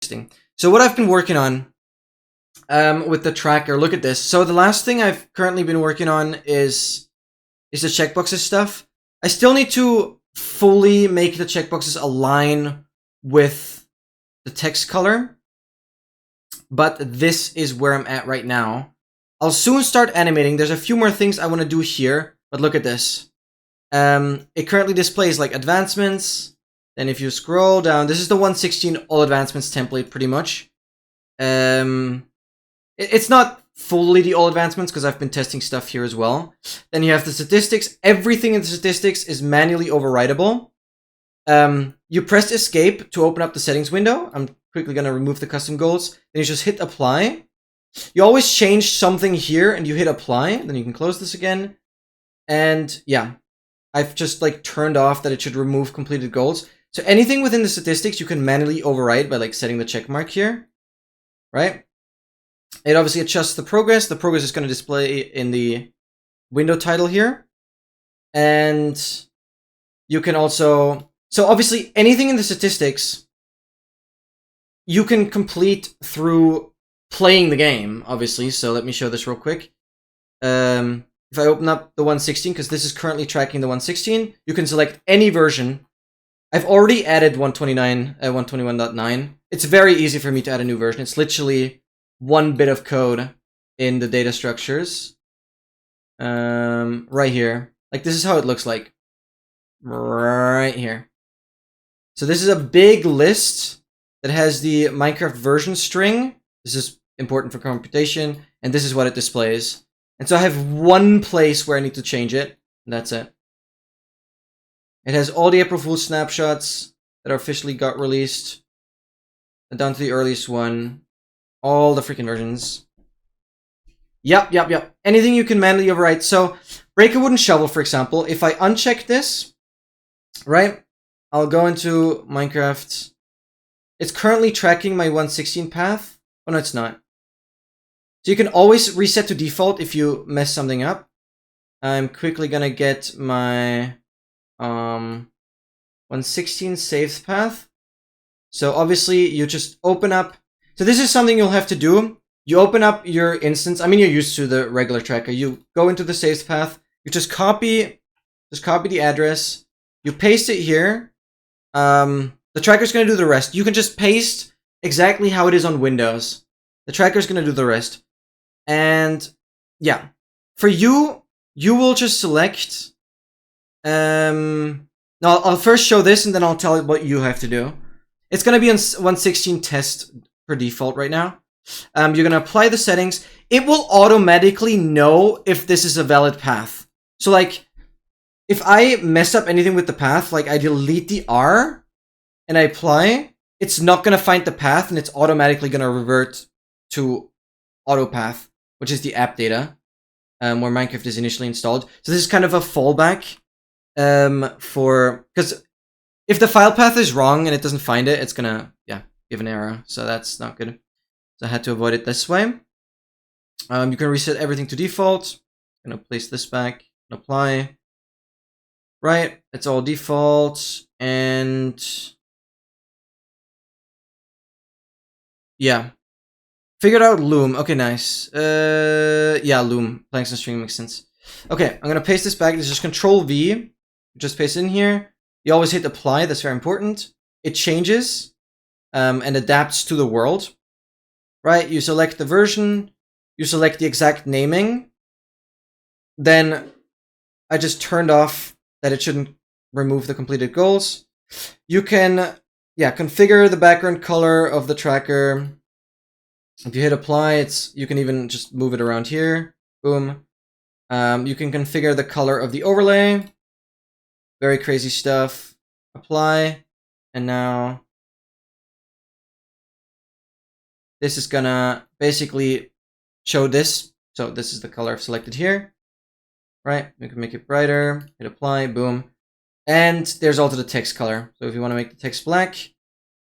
testing. So what I've been working on with the tracker, look at this. So the last thing I've currently been working on is the checkboxes stuff. I still need to fully make the checkboxes align with the text color, but this is where I'm at right now. I'll soon start animating. There's a few more things I want to do here, but look at this. It currently displays like advancements. Then if you scroll down, this is the 116 all advancements template pretty much. It's not fully the all advancements because I've been testing stuff here as well. Then you have the statistics. Everything in the statistics is manually overwritable. You press escape to open up the settings window. I'm quickly going to remove the custom goals. Then you just hit apply. You always change something here and you hit apply. Then you can close this again. And yeah, I've just like turned off that it should remove completed goals. So anything within the statistics you can manually override by like setting the check mark here, right? It obviously adjusts the progress. The progress is going to display in the window title here. And you can also, so obviously anything in the statistics you can complete through playing the game, obviously. So let me show this real quick. If I open up the 116, because this is currently tracking the 116, you can select any version. I've already added 121.9. It's very easy for me to add a new version. It's literally one bit of code in the data structures. Right here. Like this is how it looks like. Right here. So this is a big list that has the Minecraft version string. This is important for computation. And this is what it displays. And so I have one place where I need to change it. And that's it. It has all the April Fool's snapshots that officially got released. And down to the earliest one. All the freaking versions. Yep. Anything you can manually overwrite. So, break a wooden shovel, for example. If I uncheck this, right? I'll go into Minecraft. It's currently tracking my 116 path. Oh, no, it's not. So you can always reset to default if you mess something up. I'm quickly gonna get my 116 saved path. So obviously you just open up. So this is something you'll have to do. You open up your instance. I mean, you're used to the regular tracker. You go into the saved path. You just copy the address. You paste it here. The tracker's gonna do the rest. You can just paste exactly how it is on Windows. The tracker's gonna do the rest. And yeah, for you, you will just select. No, I'll first show this and then I'll tell you what you have to do. It's gonna be on 116 test per default right now. You're gonna apply the settings. It will automatically know if this is a valid path. So like, if I mess up anything with the path, like I delete the R and I apply, it's not gonna find the path and it's automatically gonna revert to auto path, which is the app data, where Minecraft is initially installed. So this is kind of a fallback because if the file path is wrong and it doesn't find it, it's gonna give an error. So that's not good. So I had to avoid it this way. You can reset everything to default. I'm gonna place this back and apply. Right, it's all default and yeah. Figured out Loom. Okay, nice. Yeah, Loom. Planks and string makes sense. Okay, I'm gonna paste this back. This is just Control V. Just paste in here. You always hit apply. That's very important. It changes and adapts to the world. Right? You select the version. You select the exact naming. Then I just turned off that it shouldn't remove the completed goals. You can, configure the background color of the tracker. If you hit apply, you can even just move it around here. Boom. You can configure the color of the overlay. Very crazy stuff. Apply. And now this is gonna basically show this. So this is the color I've selected here. Right? We can make it brighter. Hit apply. Boom. And there's also the text color. So if you want to make the text black,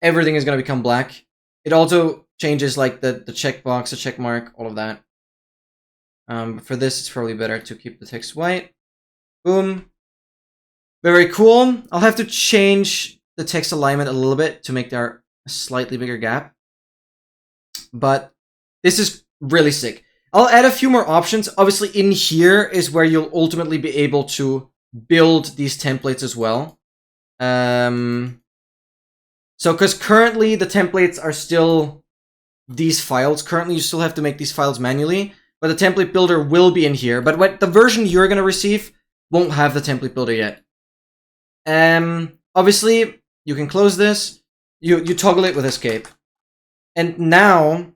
everything is gonna become black. It also changes like the checkbox, the check mark, all of that. For this, it's probably better to keep the text white. Boom. Very cool. I'll have to change the text alignment a little bit to make there a slightly bigger gap. But this is really sick. I'll add a few more options. Obviously, in here is where you'll ultimately be able to build these templates as well. So, because currently the templates are still these files. Currently, you still have to make these files manually, but the template builder will be in here. But what the version you're going to receive won't have the template builder yet. Obviously, you can close this. You toggle it with escape. And now...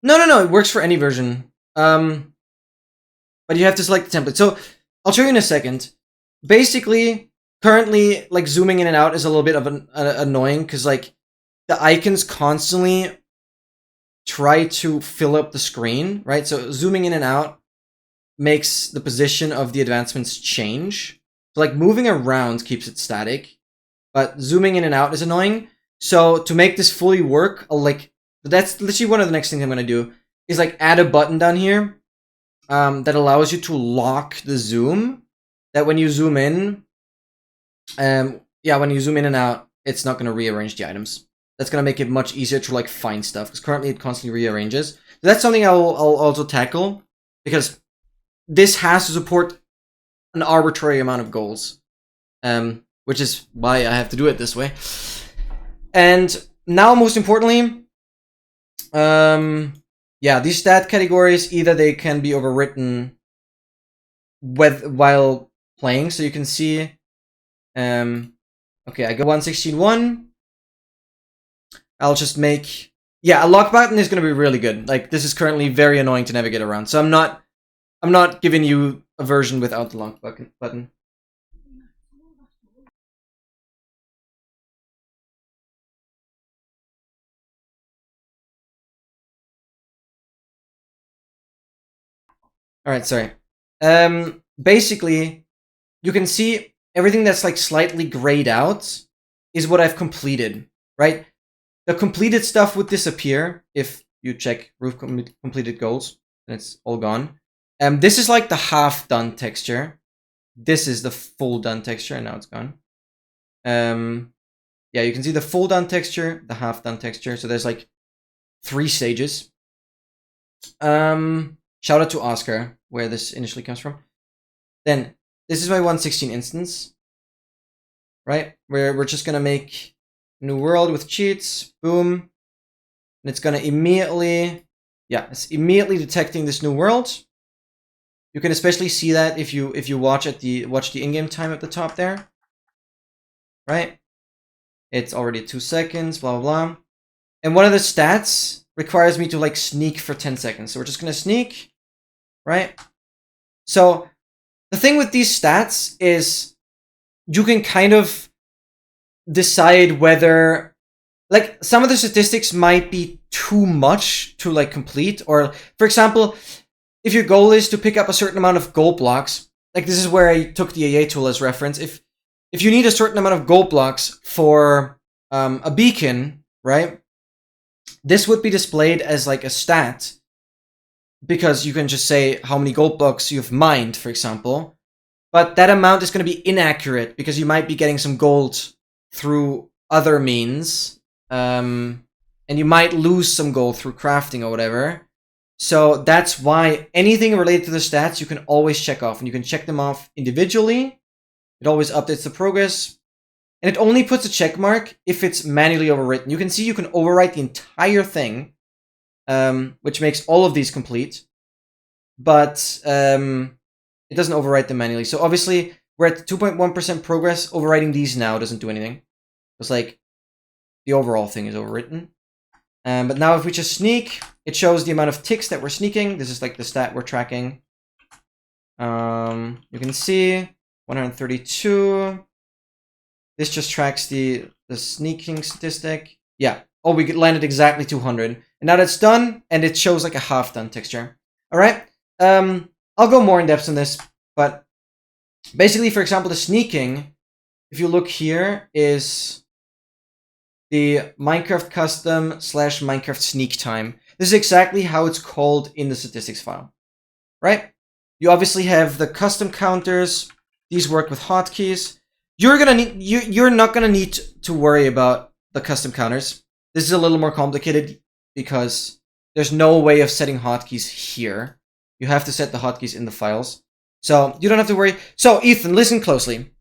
No, it works for any version. But you have to select the template. So, I'll show you in a second. Basically, currently, like, zooming in and out is a little bit of annoying, because, like, the icons constantly try to fill up the screen, right? So, zooming in and out makes the position of the advancements change. So, like, moving around keeps it static, but zooming in and out is annoying. So, to make this fully work, I'll, like, that's literally one of the next things I'm going to do, is, like, add a button down here that allows you to lock the zoom, that when you zoom in, when you zoom in and out, it's not going to rearrange the items. That's going to make it much easier to, like, find stuff, because currently it constantly rearranges. So that's something I'll also tackle, because this has to support an arbitrary amount of goals, which is why I have to do it this way. And now, most importantly, these stat categories, either they can be overwritten while playing, so you can see, okay, I go 116.1. I'll just make, a lock button is going to be really good. Like, this is currently very annoying to navigate around, so I'm not giving you a version without the lock button. Alright, sorry. Basically, you can see everything that's, like, slightly grayed out is what I've completed, right? The completed stuff would disappear if you check roof completed goals, and it's all gone. This is, like, the half-done texture. This is the full-done texture, and now it's gone. You can see the full-done texture, the half-done texture, so there's, like, 3 stages. Shout out to Oscar, where this initially comes from. Then, this is my 116 instance, right? Where we're just gonna make new world with cheats, boom. And it's gonna immediately, it's immediately detecting this new world. You can especially see that if you watch the in-game time at the top there, right? It's already 2 seconds, blah, blah, blah. And one of the stats requires me to, like, sneak for 10 seconds. So we're just gonna sneak, right? So the thing with these stats is you can kind of decide whether, like, some of the statistics might be too much to, like, complete. Or, for example, if your goal is to pick up a certain amount of gold blocks, like, this is where I took the AA tool as reference. If you need a certain amount of gold blocks for a beacon, right? This would be displayed as, like, a stat, because you can just say how many gold blocks you've mined, for example. But that amount is going to be inaccurate, because you might be getting some gold through other means, and you might lose some gold through crafting or whatever. So that's why anything related to the stats you can always check off, and you can check them off individually. It always updates the progress, and it only puts a check mark if it's manually overwritten. You can see you can overwrite the entire thing, which makes all of these complete, but it doesn't overwrite them manually. So obviously, we're at 2.1% progress. Overwriting these now doesn't do anything. It's like the overall thing is overwritten. But now if we just sneak, it shows the amount of ticks that we're sneaking. This is, like, the stat we're tracking. You can see 132. This just tracks the sneaking statistic. Yeah. Oh, we landed exactly 200. And now that's done, and it shows, like, a half-done texture. Alright? I'll go more in depth on this, but basically, for example, the sneaking, if you look here, is the Minecraft custom / Minecraft sneak time. This is exactly how it's called in the statistics file, right? You obviously have the custom counters. These work with hotkeys. You're not gonna need to worry about the custom counters. This is a little more complicated because there's no way of setting hotkeys here. You have to set the hotkeys in the files. So you don't have to worry. So Ethan, listen closely.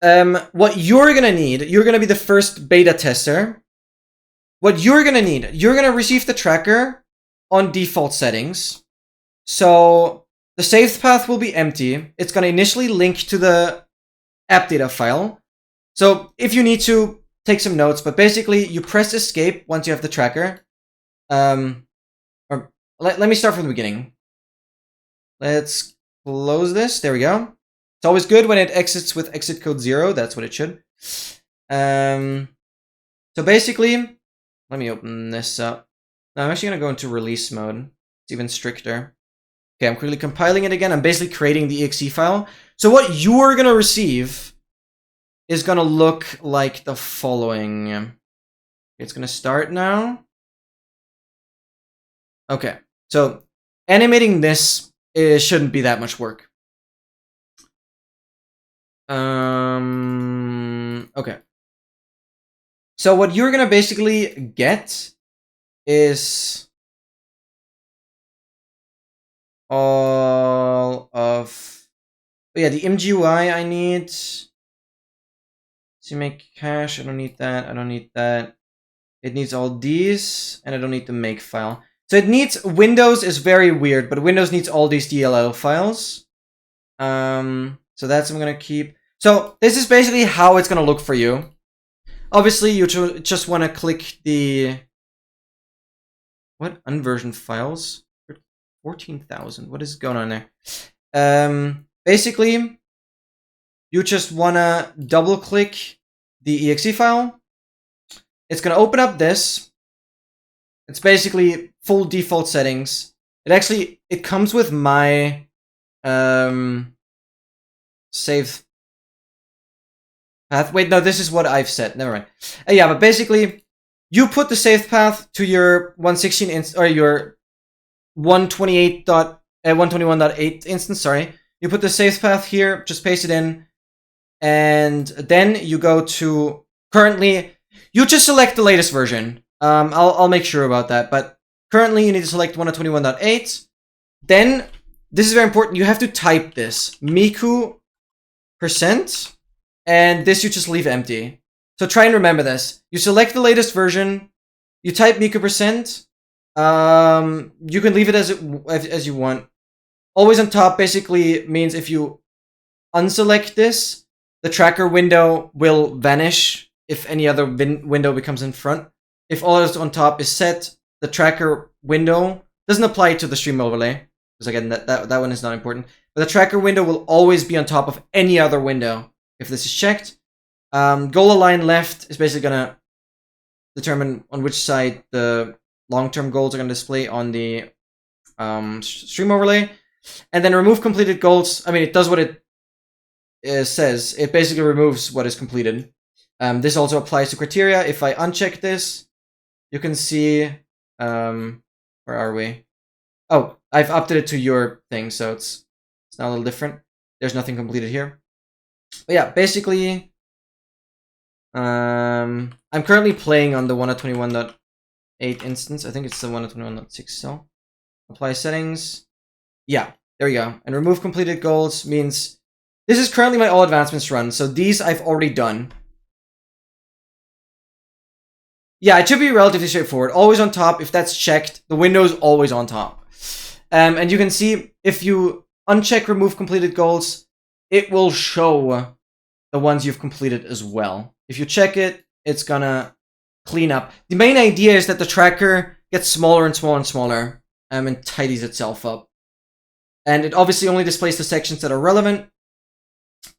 What you're gonna need, you're gonna be the first beta tester. What you're gonna need, you're gonna receive the tracker on default settings. So the saved path will be empty. It's gonna initially link to the app data file. So if you need to, take some notes, but basically you press escape once you have the tracker. Or let me start from the beginning. Let's close this. There we go. It's always good when it exits with exit code 0. That's what it should. So basically, let me open this up. Now I'm actually going to go into release mode. It's even stricter. Okay, I'm quickly compiling it again. I'm basically creating the exe file. So what you're going to receive is going to look like the following. It's going to start now. Okay, so animating this shouldn't be that much work. Okay. So what you're going to basically get is all of... Oh yeah, the MGUI I need... So make cache, I don't need that, I don't need that. It needs all these, and I don't need the make file. So it needs, Windows is very weird, but Windows needs all these DLL files. So that's what I'm gonna keep. So this is basically how it's gonna look for you. Obviously, you just wanna click the... What? Unversion files? 14,000, what is going on there? Basically, you just wanna double click the exe file. It's gonna open up this. It's basically full default settings. It comes with my save path. Wait, no, this is what I've set. Never mind. Yeah, but basically, you put the save path to your 116 or your 121.8 instance. Sorry, you put the save path here. Just paste it in. And then you go to currently, you just select the latest version. I'll make sure about that. But currently you need to select 121.8. Then, this is very important, you have to type this. Miku %. And this you just leave empty. So try and remember this. You select the latest version. You type Miku %. You can leave it as you want. Always on top basically means if you unselect this, the tracker window will vanish if any other window becomes in front. If all else on top is set, the tracker window doesn't apply to the stream overlay, because again, that one is not important. But the tracker window will always be on top of any other window if this is checked. Goal align left is basically gonna determine on which side the long-term goals are gonna display on the stream overlay. And then remove completed goals. I mean, it does what it says. It basically removes what is completed. This also applies to criteria. If I uncheck this, you can see, where are we? Oh, I've updated it to your thing, so it's now a little different. There's nothing completed here. But yeah, basically, I'm currently playing on the 121.8 instance. I think it's the 121.6 cell. Apply settings. Yeah, there we go. And remove completed goals means this is currently my all advancements run, so these I've already done. Yeah, it should be relatively straightforward. Always on top. If that's checked, the window is always on top. And you can see if you uncheck remove completed goals, it will show the ones you've completed as well. If you check it, it's gonna clean up. The main idea is that the tracker gets smaller and smaller and smaller and tidies itself up. And it obviously only displays the sections that are relevant,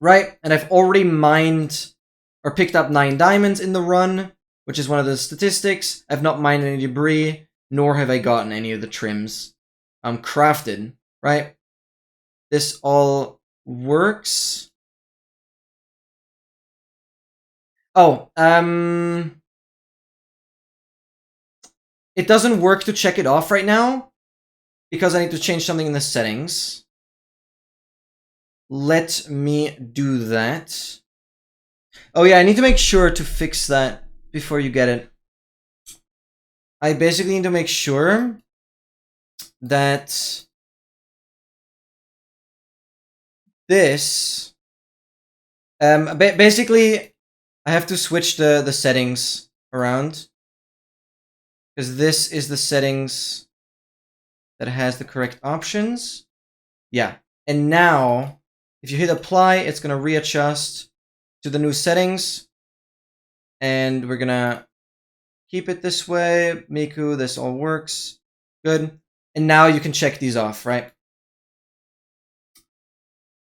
right? And I've already mined or picked up 9 diamonds in the run, which is one of the statistics. I've not mined any debris, nor have I gotten any of the trims. Crafted, right? This all works. Oh, it doesn't work to check it off right now because I need to change something in the settings. Let me do that. Oh yeah, I need to make sure to fix that before you get it. I basically need to make sure that this... basically, I have to switch the settings around. Because this is the settings that has the correct options. Yeah. And now, if you hit apply, it's going to readjust to the new settings. And we're going to keep it this way. Miku, this all works. Good. And now you can check these off, right?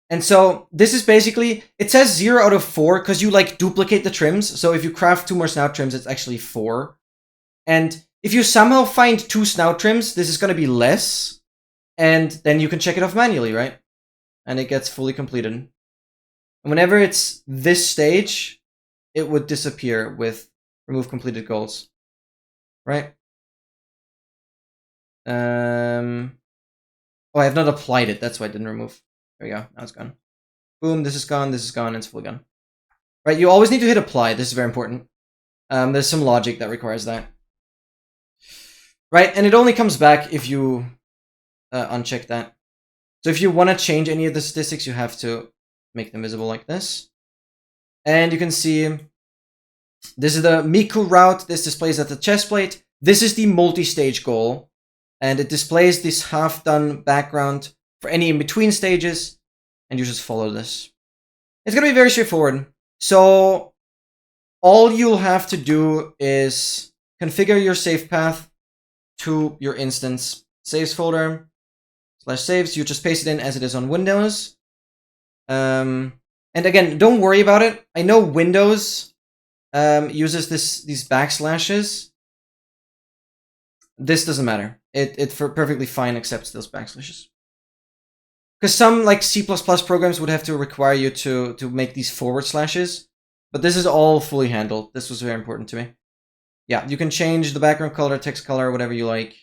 And so this is basically, it says 0 out of 4 because you like duplicate the trims. So if you craft 2 more snout trims, it's actually 4. And if you somehow find 2 snout trims, this is going to be less. And then you can check it off manually, right? And it gets fully completed. And whenever it's this stage, it would disappear with remove completed goals. Right? Oh, I have not applied it. That's why I didn't remove. There we go. Now it's gone. Boom, this is gone, and it's fully gone. Right, you always need to hit apply. This is very important. There's some logic that requires that. Right, and it only comes back if you uncheck that. So if you want to change any of the statistics, you have to make them visible like this. And you can see this is the Miku route. This displays at the chest plate. This is the multi-stage goal. And it displays this half-done background for any in-between stages. And you just follow this. It's going to be very straightforward. So all you'll have to do is configure your save path to your instance saves folder /saves. You just paste it in as it is on Windows. And again, don't worry about it. I know Windows uses these backslashes. This doesn't matter. It perfectly fine accepts those backslashes. Because some like C++ programs would have to require you to make these forward slashes. But this is all fully handled. This was very important to me. Yeah, you can change the background color, text color, whatever you like.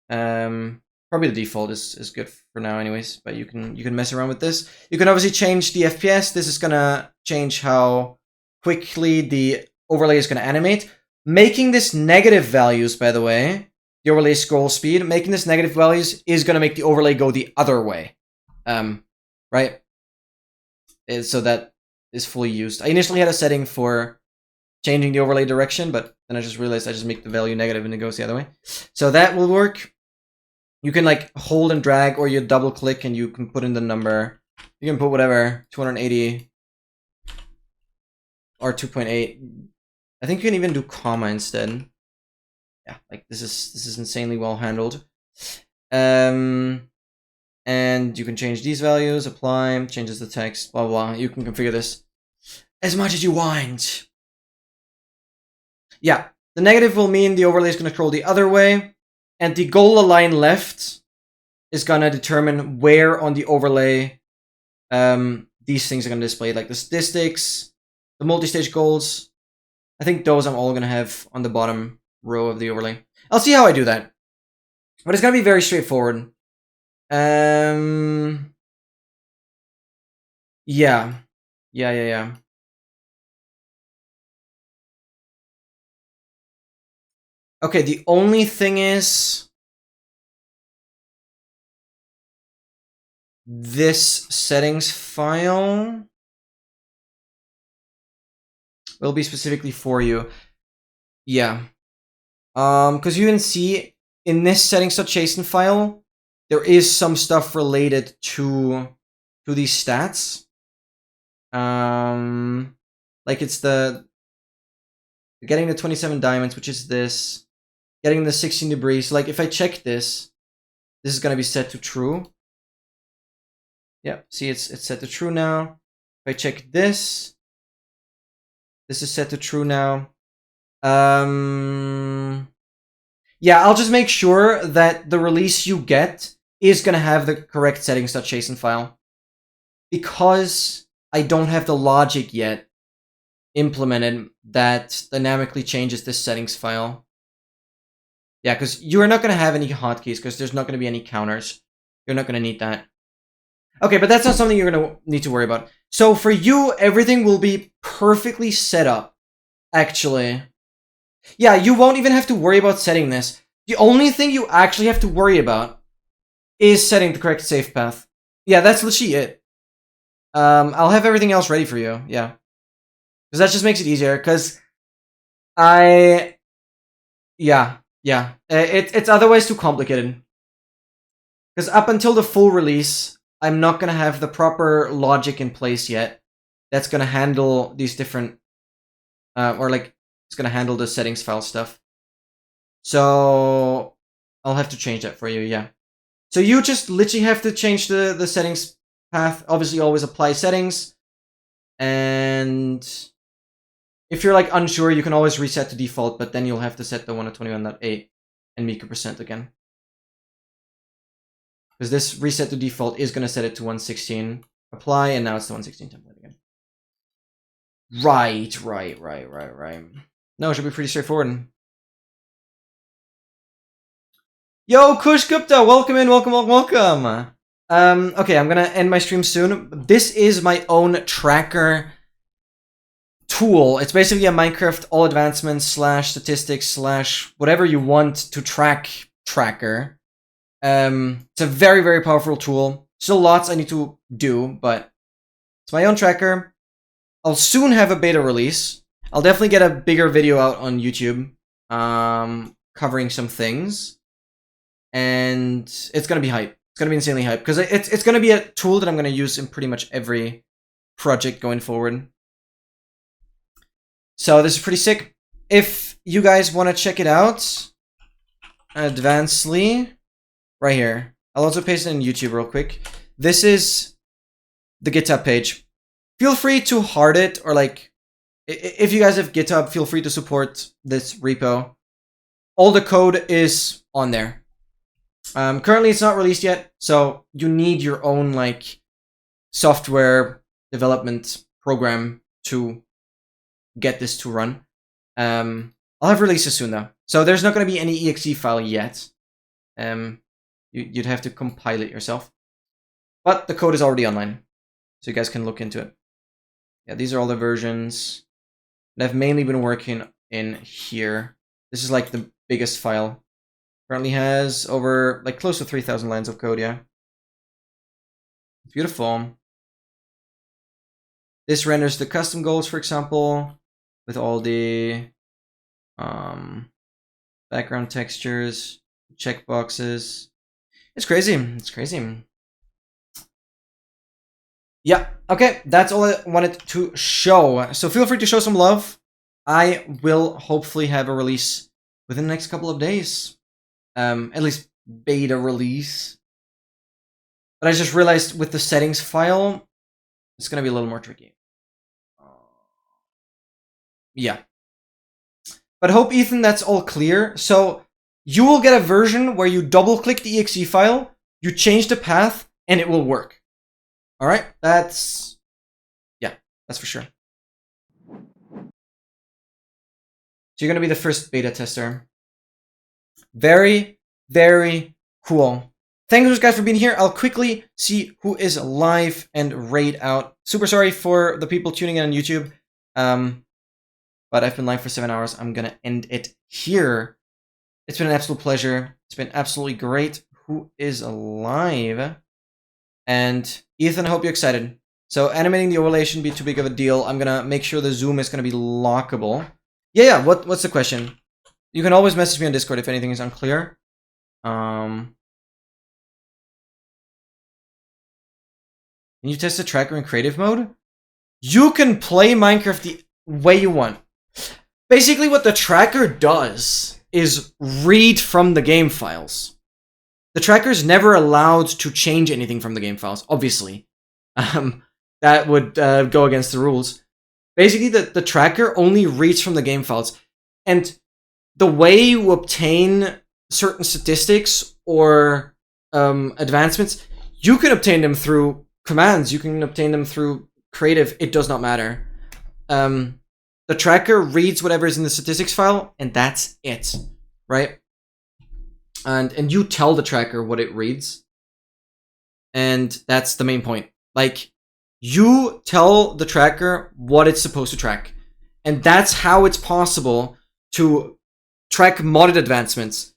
Probably the default is good for now anyways, but you can mess around with this. You can obviously change the FPS. This is gonna change how quickly the overlay is gonna animate. Making this negative values, by the way, the overlay scroll speed, making this negative values is gonna make the overlay go the other way. Right? So that is fully used. I initially had a setting for changing the overlay direction, but then I just realized I just make the value negative and it goes the other way. So that will work. You can like hold and drag, or you double click and you can put in the number. You can put whatever, 280 or 2.8. I think you can even do comma instead. Yeah, like this is insanely well handled. And you can change these values, apply, changes the text, blah, blah, blah. You can configure this as much as you want. Yeah, the negative will mean the overlay is going to scroll the other way. And the goal align left is going to determine where on the overlay these things are going to display. Like the statistics, the multi-stage goals. I think those I'm all going to have on the bottom row of the overlay. I'll see how I do that. But it's going to be very straightforward. Yeah. Okay, the only thing is this settings file will be specifically for you. Yeah. Because you can see in this settings.json file, there is some stuff related to these stats. Like it's the getting the 27 diamonds, which is this, getting the 16 debris. So like if I check this is going to be set to true. Yeah, see it's set to true now. If I check this is set to true now. Yeah, I'll just make sure that the release you get is going to have the correct settings.json file. Because I don't have the logic yet implemented that dynamically changes this settings file. Yeah, because you're not going to have any hotkeys because there's not going to be any counters. You're not going to need that. Okay, but that's not something you're going to need to worry about. So for you, everything will be perfectly set up, actually. Yeah, you won't even have to worry about setting this. The only thing you actually have to worry about is setting the correct save path. Yeah, that's literally it. I'll have everything else ready for you, yeah. Because that just makes it easier, because yeah. It's otherwise too complicated. Because up until the full release, I'm not going to have the proper logic in place yet that's going to handle these different, or like, it's going to handle the settings file stuff. So, I'll have to change that for you, yeah. So you just literally have to change the settings path. Obviously, always apply settings. And if you're like unsure, you can always reset to default, but then you'll have to set the 121.8 and miku percent again. Because this reset to default is going to set it to 116. Apply, and now it's the 116 template again. Right. No, it should be pretty straightforward. Yo, Kush Gupta, welcome in, welcome. Okay, I'm gonna end my stream soon. This is my own tracker tool. It's basically a Minecraft all advancements / statistics / whatever you want to tracker. It's a very, very powerful tool. Still lots I need to do, but it's my own tracker. I'll soon have a beta release. I'll definitely get a bigger video out on YouTube, covering some things. And it's gonna be hype. It's gonna be insanely hype, because it's gonna be a tool that I'm gonna use in pretty much every project going forward. So this is pretty sick. If you guys want to check it out, advancedly, right here. I'll also paste it in YouTube real quick. This is the GitHub page. Feel free to hard it, or like, if you guys have GitHub, feel free to support this repo. All the code is on there. Currently, it's not released yet, so you need your own like software development program to get this to run. I'll have releases soon though, so there's not going to be any exe file yet. You'd have to compile it yourself, but the code is already online, so you guys can look into it. Yeah, these are all the versions, and I've mainly been working in here. This is like the biggest file. Currently has over like close to 3,000 lines of code. Yeah, it's beautiful. This renders the custom goals, for example, with all the background textures, checkboxes. It's crazy. It's crazy. Yeah, okay, that's all I wanted to show. So feel free to show some love. I will hopefully have a release within the next couple of days. At least beta release. But I just realized with the settings file, it's going to be a little more tricky. Yeah. But hope, Ethan, that's all clear. So you will get a version where you double-click the exe file, you change the path, and it will work. All right? That's for sure. So you're going to be the first beta tester. Very, very cool. Thanks guys for being here. I'll quickly see who is live and raid out. Super sorry for the people tuning in on YouTube. But I've been live for 7 hours. I'm gonna end it here. It's been an absolute pleasure. It's been absolutely great. Who is alive? And Ethan, I hope you're excited. So animating the overlay shouldn't be too big of a deal. I'm gonna make sure the zoom is gonna be lockable. Yeah. What's the question? You can always message me on Discord if anything is unclear. Can you test the tracker in creative mode? You can play Minecraft the way you want. Basically, what the tracker does is read from the game files. The tracker is never allowed to change anything from the game files, obviously. That would go against the rules. Basically, the tracker only reads from the game files. And the way you obtain certain statistics or advancements, you can obtain them through commands. You can obtain them through creative. It does not matter. The tracker reads whatever is in the statistics file, and that's it, right? And you tell the tracker what it reads, and that's the main point. Like, you tell the tracker what it's supposed to track, and that's how it's possible to track modded advancements.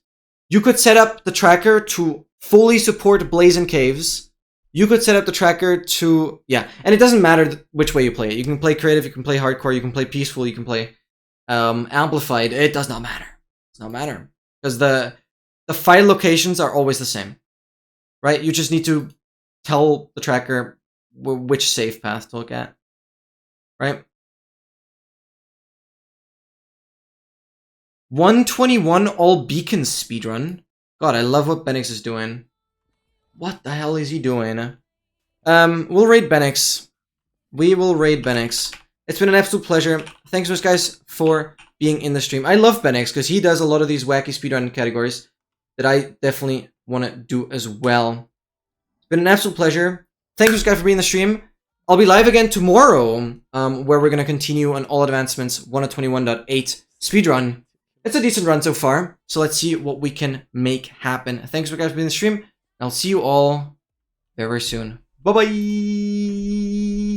You could set up the tracker to fully support Blazing Caves. You could set up the tracker to, yeah, and it doesn't matter which way you play it. You can play creative, you can play hardcore, you can play peaceful, you can play amplified. It does not matter. It does not matter. Because the file locations are always the same, right? You just need to tell the tracker which save path to look at, right? 121 all beacons speedrun. God, I love what Benix is doing. What the hell is he doing? We'll raid Benix. We will raid Benix. It's been an absolute pleasure. Thanks so much, guys, for being in the stream. I love Benix because he does a lot of these wacky speedrun categories that I definitely want to do as well. It's been an absolute pleasure. Thank you, guys, for being in the stream. I'll be live again tomorrow, where we're going to continue on All Advancements 1.21.8 speedrun. It's a decent run so far, so let's see what we can make happen. Thanks, guys, for being in the stream. I'll see you all very soon. Bye-bye!